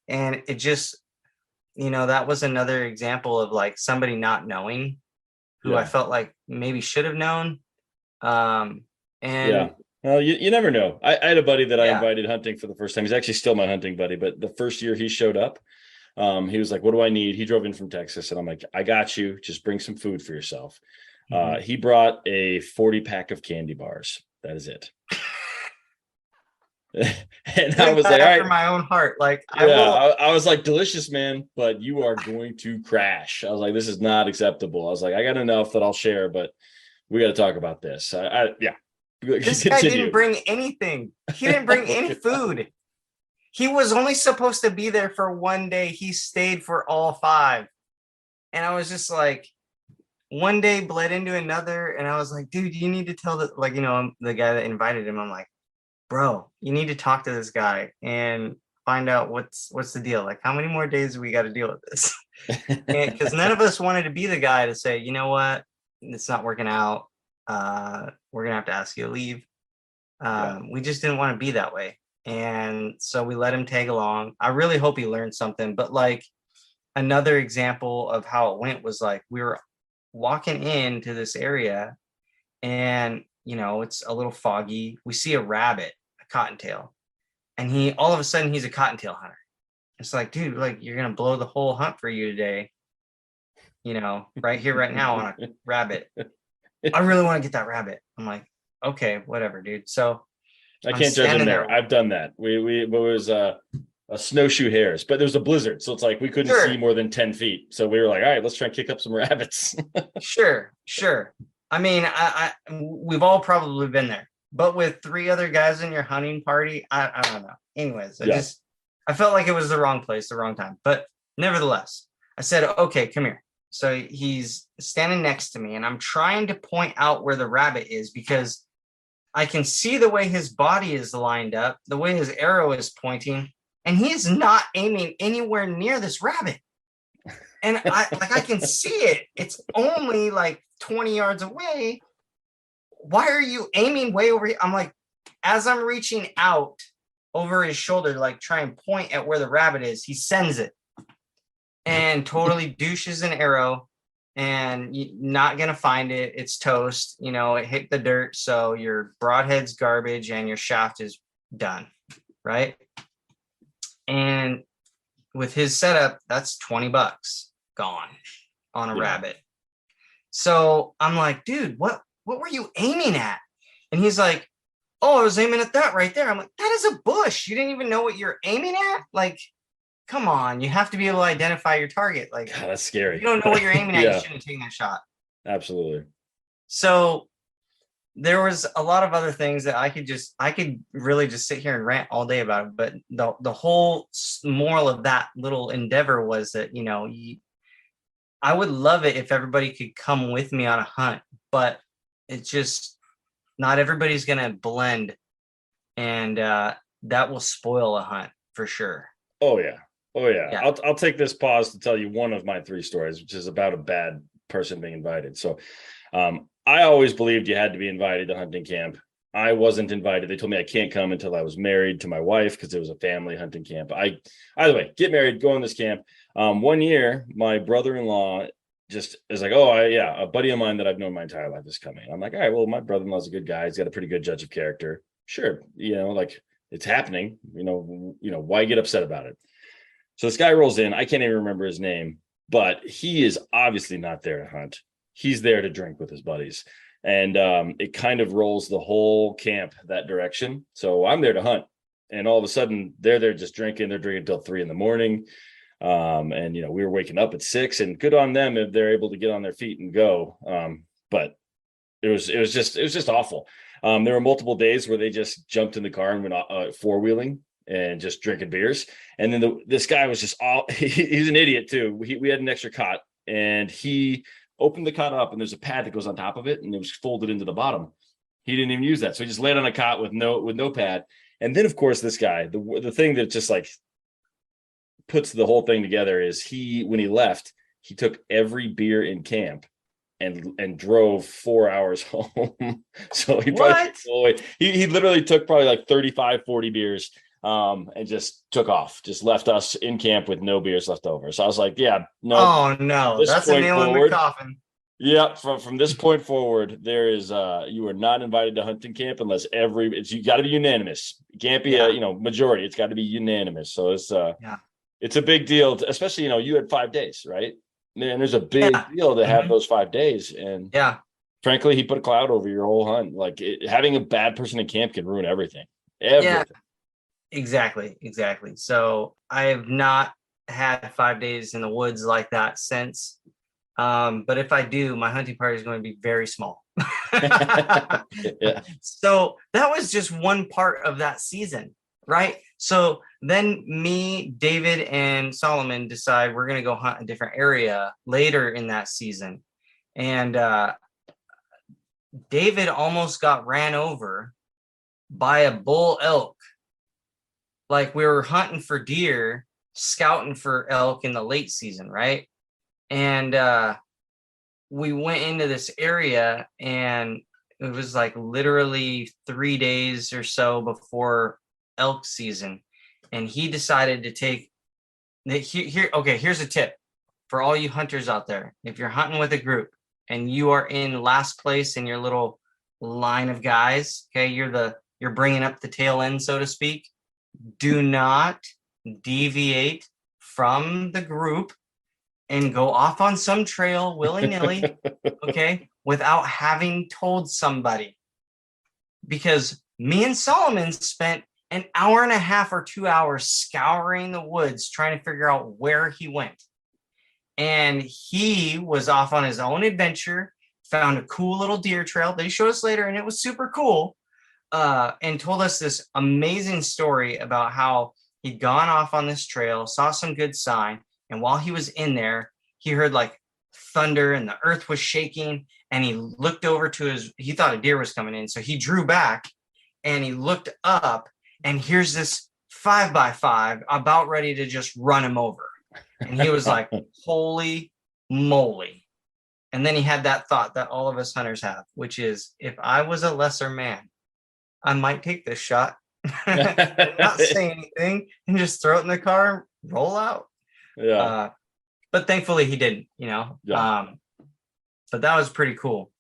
And it just, you know, that was another example of like somebody not knowing who I felt like maybe should have known. And yeah. Well, you never know. I had a buddy that I invited hunting for the first time. He's actually still my hunting buddy, but the first year he showed up, he was like, what do I need? He drove in from Texas, and I'm like, I got you. Just bring some food for yourself. He brought a 40-pack of candy bars. That is it. And I was like, all right, for my own heart. Like, I was like, delicious, man, but you are going to crash. I was like, this is not acceptable. I was like, I got enough that I'll share, but we got to talk about this. This guy didn't bring anything. He didn't bring any food. He was only supposed to be there for one day. He stayed for all 5. And I was just like, one day bled into another. And I was like, dude, you need to tell the guy that invited him. I'm like, bro, you need to talk to this guy and find out what's the deal. Like, how many more days do we got to deal with this? Because none of us wanted to be the guy to say, you know what, it's not working out. We're gonna have to ask you to leave. We just didn't want to be that way. And so we let him tag along. I really hope he learned something. But like, another example of how it went was like, we were walking into this area, and you know, it's a little foggy. We see a rabbit, a cottontail, and all of a sudden he's a cottontail hunter. It's like, dude, like, you're gonna blow the whole hunt for you today, you know, right here, right now on a rabbit. I really want to get that rabbit. I'm like, okay, whatever, dude. So I can't judge him there. I've done that. It was a snowshoe hares, but there was a blizzard, so it's like we couldn't see more than 10 feet. So we were like, all right, let's try and kick up some rabbits. Sure. I mean, we've all probably been there, but with 3 other guys in your hunting party, I don't know. Anyways, I felt like it was the wrong place, the wrong time. But nevertheless, I said, okay, come here. So he's standing next to me, and I'm trying to point out where the rabbit is because I can see the way his body is lined up, the way his arrow is pointing, and he is not aiming anywhere near this rabbit. And I can see it. It's only like 20 yards away. Why are you aiming way over here? I'm like, as I'm reaching out over his shoulder to like try and point at where the rabbit is, he sends it and totally douches an arrow, and you're not going to find it. It's toast. You know, it hit the dirt. So your broadhead's garbage and your shaft is done. Right. And with his setup, that's $20 gone on a rabbit. So I'm like, dude, what were you aiming at? And he's like, oh, I was aiming at that right there. I'm like, that is a bush. You didn't even know what you're aiming at? Like, come on, you have to be able to identify your target. Like, God, that's if scary. you don't know what you're aiming at, Yeah, you shouldn't take that shot. absolutely. So there was a lot of other things that I could really just sit here and rant all day about it. But the whole moral of that little endeavor was that, I would love it if everybody could come with me on a hunt, but it's just not everybody's going to blend, and that will spoil a hunt for sure. Oh yeah. Oh yeah. Yeah. I'll take this pause to tell you one of my 3 stories, which is about a bad person being invited. So I always believed you had to be invited to hunting camp. I wasn't invited. They told me I can't come until I was married to my wife because it was a family hunting camp. Either way, get married, go on this camp. One year, my brother-in-law just is like, oh, a buddy of mine that I've known my entire life is coming. I'm like, all right, well, my brother-in-law's a good guy. He's got a pretty good judge of character. Sure, like it's happening. Why get upset about it? So this guy rolls in. I can't even remember his name, but he is obviously not there to hunt. He's there to drink with his buddies. And it kind of rolls the whole camp that direction. So I'm there to hunt. And all of a sudden, they're there just drinking. They're drinking until 3 a.m. And we were waking up at 6, and good on them if they're able to get on their feet and go. But it was just awful. There were multiple days where they just jumped in the car and went 4-wheeling and just drinking beers. And then this guy was just he's an idiot too. We had an extra cot, and he opened the cot up, and there's a pad that goes on top of it, and it was folded into the bottom. He didn't even use that. So he just laid on a cot with no pad. And then of course, this guy, the thing that just like puts the whole thing together is when he left, he took every beer in camp and drove 4 hours home. So he probably he literally took probably like 35, 40 beers and just took off, just left us in camp with no beers left over. So I was like, yeah, no. Oh no, that's a nail in the coffin. Yeah, from this point forward, there is you are not invited to hunting camp unless you got to be unanimous. It can't be a majority. It's got to be unanimous. So it's a big deal, especially you had 5 days, right? Man, there's a big deal to have those 5 days, and frankly, he put a cloud over your whole hunt. Like having a bad person in camp can ruin everything. Yeah, exactly. So I have not had 5 days in the woods like that since. But if I do, my hunting party is going to be very small. Yeah. So that was just one part of that season, right? So then me, David, and Solomon decide we're going to go hunt a different area later in that season. And David almost got ran over by a bull elk. Like we were hunting for deer, scouting for elk in the late season, right? And we went into this area, and it was like literally 3 days or so before elk season. And he decided to take here's a tip for all you hunters out there. If you're hunting with a group and you are in last place in your little line of guys, okay, you're bringing up the tail end, so to speak. Do not deviate from the group and go off on some trail willy-nilly, okay, without having told somebody. Because me and Solomon spent an hour and a half or 2 hours scouring the woods trying to figure out where he went. And he was off on his own adventure, found a cool little deer trail. They showed us later, and it was super cool, and told us this amazing story about how he'd gone off on this trail, saw some good sign, and while he was in there, he heard like thunder and the earth was shaking, and he looked over he thought a deer was coming in. So he drew back and he looked up, and here's this 5x5 about ready to just run him over. And he was like, holy moly. And then he had that thought that all of us hunters have, which is, if I was a lesser man, I might take this shot, not say anything, and just throw it in the car and roll out. Yeah. But thankfully he didn't, Yeah. But that was pretty cool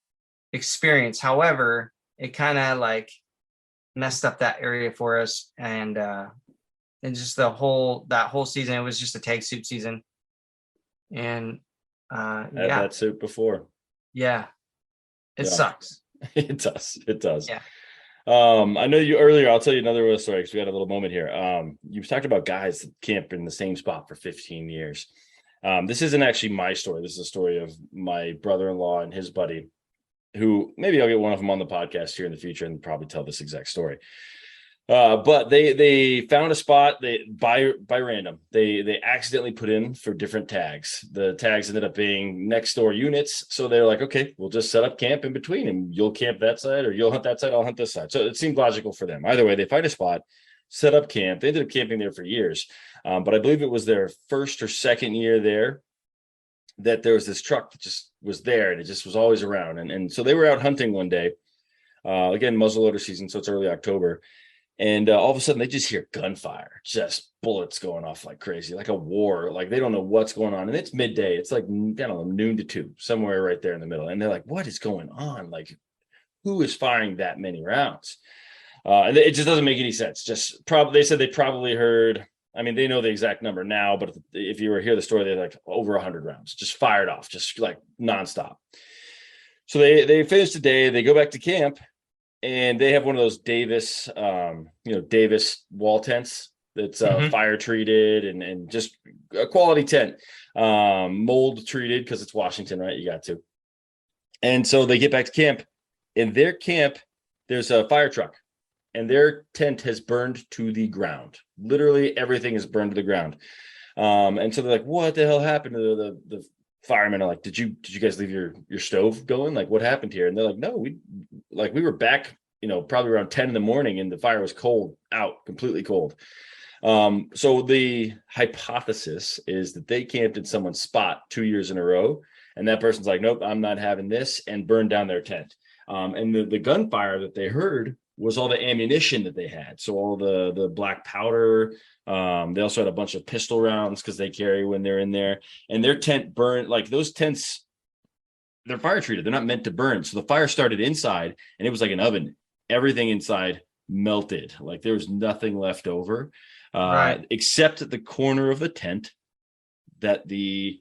experience. However, it kind of like messed up that area for us, and just that whole season, it was just a tag soup season. And had that soup before. Yeah. It sucks. It does. Yeah. I know you earlier. I'll tell you another story because we had a little moment here. You talked about guys that camp in the same spot for 15 years. This isn't actually my story. This is a story of my brother-in-law and his buddy, who maybe I'll get one of them on the podcast here in the future and probably tell this exact story. But they found a spot by random. They accidentally put in for different tags. The tags ended up being next door units. So they're like, okay, we'll just set up camp in between and you'll camp that side or you'll hunt that side, I'll hunt this side. So it seemed logical for them. Either way, they find a spot, set up camp. They ended up camping there for years. But I believe it was their first or second year there that there was this truck that just was there and it just was always around. And so they were out hunting one day, again, muzzleloader season. So it's early October. And all of a sudden they just hear gunfire, just bullets going off like crazy, like a war. Like they don't know what's going on. And it's midday. It's like, I don't know, noon to 2, somewhere right there in the middle. And they're like, what is going on? Like, who is firing that many rounds? And it just doesn't make any sense. Just probably, they said they probably heard, I mean, they know the exact number now, but if you were hear the story, they're like over 100 rounds, just fired off, just like nonstop. So they finish the day, they go back to camp. And they have one of those Davis, Davis wall tents that's fire treated and just a quality tent, mold treated because it's Washington, right? You got to. And so they get back to camp. In their camp, there's a fire truck, and their tent has burned to the ground. Literally everything is burned to the ground. And so they're like, "What the hell happened to the firemen are like, did you guys leave your stove going? Like, what happened here?" And they're like, "No, we were back, probably around 10 in the morning and the fire was cold out, completely cold." So the hypothesis is that they camped in someone's spot 2 years in a row. And that person's like, "Nope, I'm not having this," and burned down their tent. And the gunfire that they heard was all the ammunition that they had. So all the black powder. They also had a bunch of pistol rounds because they carry when they're in there. And their tent burned, like those tents, they're fire treated. They're not meant to burn. So the fire started inside and it was like an oven. Everything inside melted. Like there was nothing left over, Right. except the corner of the tent that the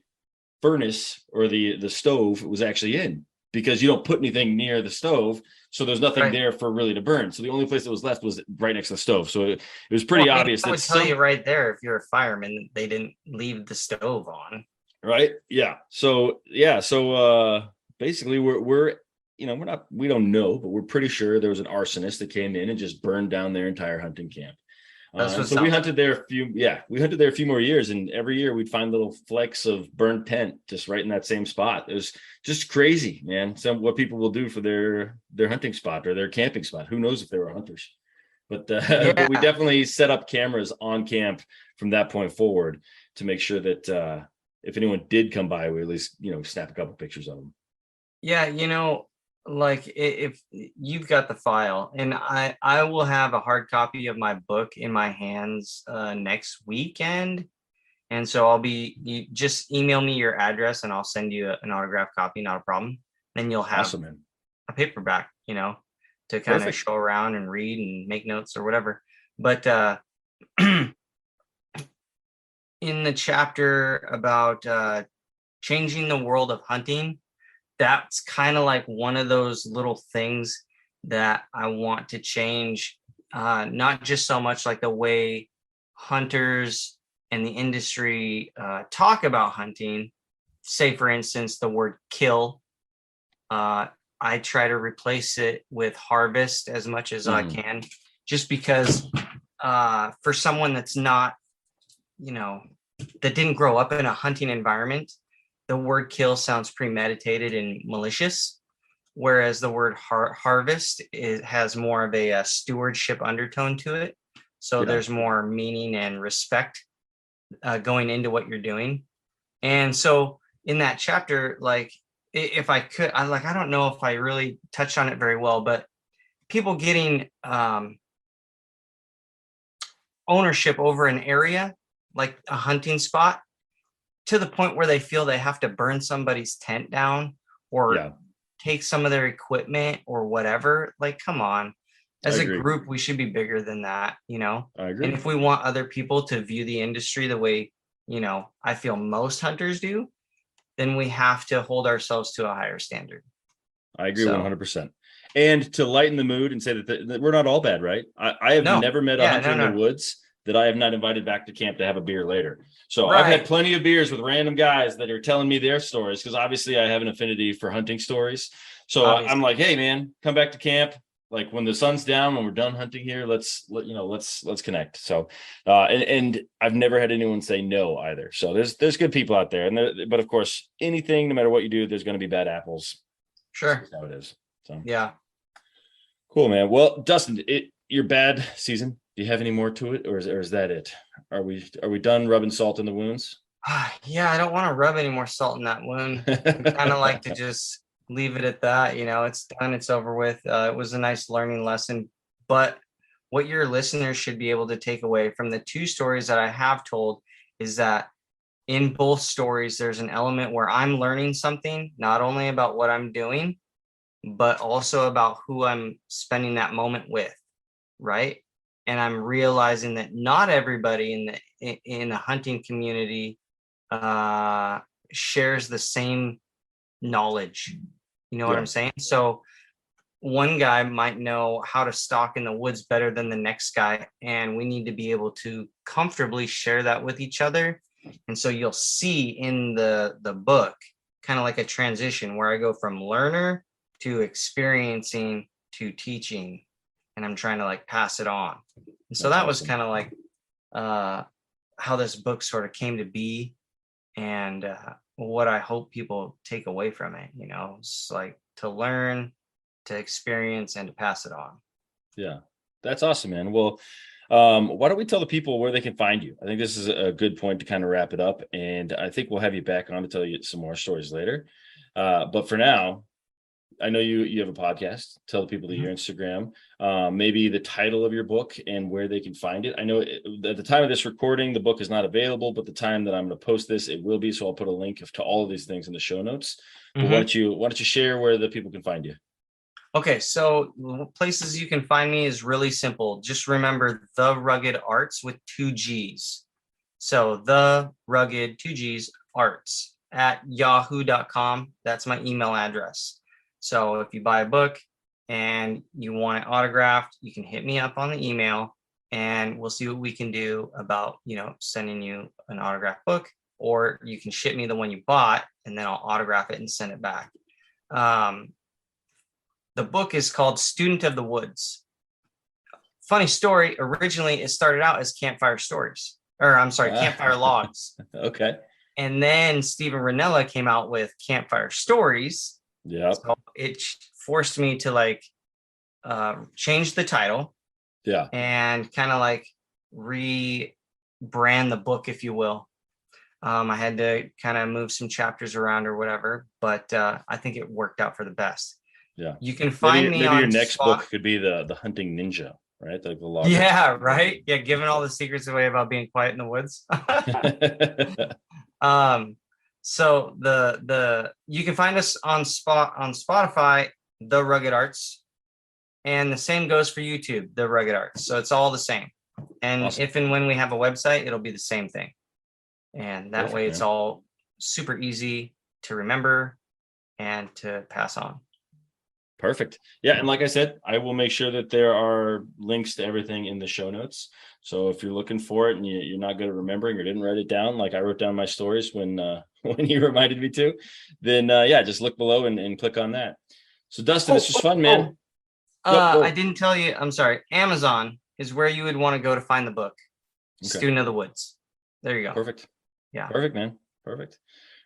furnace or the stove was actually in, because you don't put anything near the stove. So there's nothing Right. there for really to burn. So the only place that was left was right next to the stove. So it was Well, pretty I mean, obvious I would that tell you right there, if you're a fireman, they didn't leave the stove on. right. Yeah. So basically we're we don't know, but we're pretty sure there was an arsonist that came in and just burned down their entire hunting camp. That's what So we sounds hunted there we hunted there a few more years, and every year we'd find little flecks of burnt tent just right in that same spot. It was just crazy, man. What people will do for their hunting spot or their camping spot. Who knows if they were hunters? But but we Yeah. definitely set up cameras on camp from that point forward to make sure that if anyone did come by, we at least snap a couple pictures of them. Yeah, like if you've got the file, and I will have a hard copy of my book in my hands next weekend. And so you just email me your address and I'll send you an autographed copy, not a problem. Then you'll have Awesome, man. a paperback, to kind of Perfect. show around and read and make notes or whatever. But in the chapter about changing the world of hunting, that's kind of like one of those little things that I want to change. Not just so much like the way hunters and the industry talk about hunting. Say, for instance, the word kill. I try to replace it with harvest as much as I can, just because for someone that's not, that didn't grow up in a hunting environment, the word kill sounds premeditated and malicious, whereas the word harvest has more of a stewardship undertone to it. So there's more meaning and respect going into what you're doing. And so in that chapter, like if I could, I don't know if I really touched on it very well, but people getting ownership over an area, like a hunting spot, to the point where they feel they have to burn somebody's tent down or take some of their equipment or whatever. Like, come on. As a group, we should be bigger than that, I agree. And if we want other people to view the industry the way, I feel most hunters do, then we have to hold ourselves to a higher standard. I agree 100%. And to lighten the mood and say that we're not all bad, right? I have never met a hunter in the woods that I have not invited back to camp to have a beer later. So I've had plenty of beers with random guys that are telling me their stories, because obviously I have an affinity for hunting stories. So I'm like, hey man, come back to camp. Like when the sun's down, when we're done hunting here, let's connect. So, and I've never had anyone say no either. So there's good people out there, but of course, anything, no matter what you do, there's going to be bad apples. Sure. That's how it is. So yeah. Cool, man. Well, Dustin, your bad season. Do you have any more to it, or is that it? Are we done rubbing salt in the wounds? Yeah, I don't want to rub any more salt in that wound. I kind of like to just leave it at that. It's done, it's over with. It was a nice learning lesson, but what your listeners should be able to take away from the 2 stories that I have told is that in both stories, there's an element where I'm learning something, not only about what I'm doing, but also about who I'm spending that moment with, right? And I'm realizing that not everybody in the hunting community shares the same knowledge. You know what I'm saying? So one guy might know how to stalk in the woods better than the next guy, and we need to be able to comfortably share that with each other. And so you'll see in the book kind of like a transition where I go from learner to experiencing to teaching, and I'm trying to like pass it on. And so that was kind of like how this book sort of came to be, and what I hope people take away from it. It's like to learn, to experience, and to pass it on. Yeah, that's awesome, man. Well, why don't we tell the people where they can find you? I think this is a good point to kind of wrap it up, and I think we'll have you back on to tell you some more stories later. But for now, I know you have a podcast. Tell the people that your Instagram, maybe the title of your book and where they can find it. I know at the time of this recording, the book is not available, but the time that I'm going to post this, it will be. So I'll put a link to all of these things in the show notes. But why don't you share where the people can find you? Okay, so places you can find me is really simple. Just remember The Rugged Arts with 2 G's. So The Rugged 2 G's Arts at yahoo.com. That's my email address. So if you buy a book and you want it autographed, you can hit me up on the email, and we'll see what we can do about, sending you an autographed book, or you can ship me the one you bought and then I'll autograph it and send it back. The book is called Student of the Woods. Funny story. Originally, it started out as Campfire Stories, Campfire Logs. Okay. And then Stephen Ranella came out with Campfire Stories. Yeah. So it forced me to change the title. Yeah. And kind of like rebrand the book, if you will. I had to kind of move some chapters around or whatever, but I think it worked out for the best. Yeah. You can find me maybe on your next book could be the hunting ninja, right? Like the log. Yeah, right. Yeah, giving all the secrets away about being quiet in the woods. So you can find us on Spotify, The Rugged Arts, and the same goes for YouTube, The Rugged Arts. So it's all the same. And awesome. If and when we have a website, it'll be the same thing. And that way it's all super easy to remember and to pass on. Perfect. Yeah. And like I said, I will make sure that there are links to everything in the show notes. So if you're looking for it and you're not good at remembering or didn't write it down, like I wrote down my stories when you reminded me to, then just look below and click on that. So Dustin, this was fun, man. I didn't tell you. I'm sorry. Amazon is where you would want to go to find the book. Okay. Student of the Woods. There you go. Perfect. Yeah. Perfect, man. Perfect.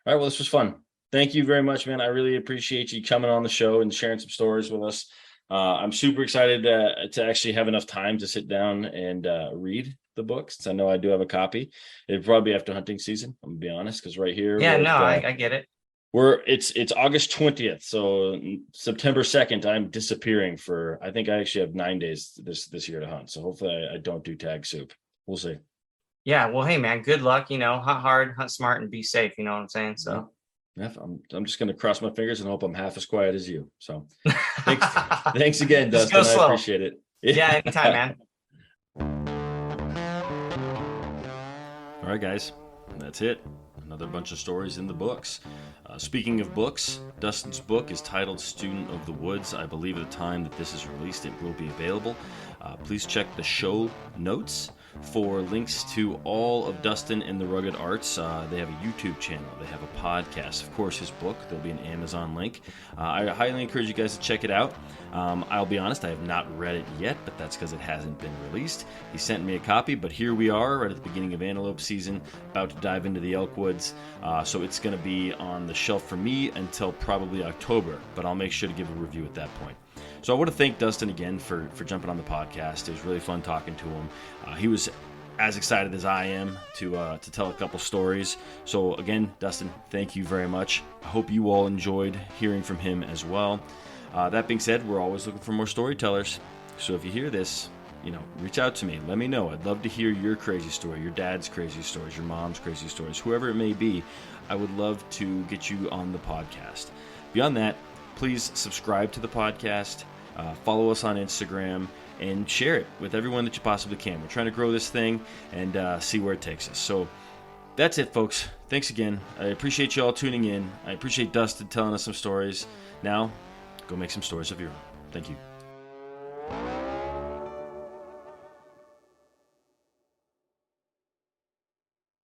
All right. Well, this was fun. Thank you very much, man. I really appreciate you coming on the show and sharing some stories with us. I'm super excited to actually have enough time to sit down and read the book, since I know I do have a copy. It'd probably be after hunting season, I'm gonna be honest, because right here. Yeah, I get it. It's August 20th, so September 2nd, I'm disappearing for, I think I actually have 9 days this year to hunt. So hopefully I don't do tag soup. We'll see. Yeah, well, hey man, good luck. Hunt hard, hunt smart, and be safe. You know what I'm saying? So. Yeah, I'm just going to cross my fingers and hope I'm half as quiet as you. So thanks again, Dustin. I appreciate it. Yeah, anytime, man. All right, guys, that's it. another bunch of stories in the books. Speaking of books, Dustin's book is titled Student of the Woods. I believe at the time that this is released, it will be available. Please check the show notes for links to all of Dustin and the Rugged Arts. They have a YouTube channel. They have a podcast. Of course, his book. There'll be an Amazon link. I highly encourage you guys to check it out. I'll be honest, I have not read it yet, but that's because it hasn't been released. He sent me a copy, but here we are right at the beginning of antelope season, about to dive into the elk woods. So it's going to be on the shelf for me until probably October, but I'll make sure to give a review at that point. So I want to thank Dustin again for jumping on the podcast. It was really fun talking to him. He was as excited as I am to tell a couple stories. So again, Dustin, thank you very much. I hope you all enjoyed hearing from him as well. That being said, we're always looking for more storytellers. So if you hear this, reach out to me. Let me know. I'd love to hear your crazy story, your dad's crazy stories, your mom's crazy stories, whoever it may be. I would love to get you on the podcast. Beyond that, please subscribe to the podcast, follow us on Instagram, and share it with everyone that you possibly can. We're trying to grow this thing and see where it takes us. So that's it, folks. Thanks again. I appreciate you all tuning in. I appreciate Dustin telling us some stories. Now, go make some stories of your own. Thank you.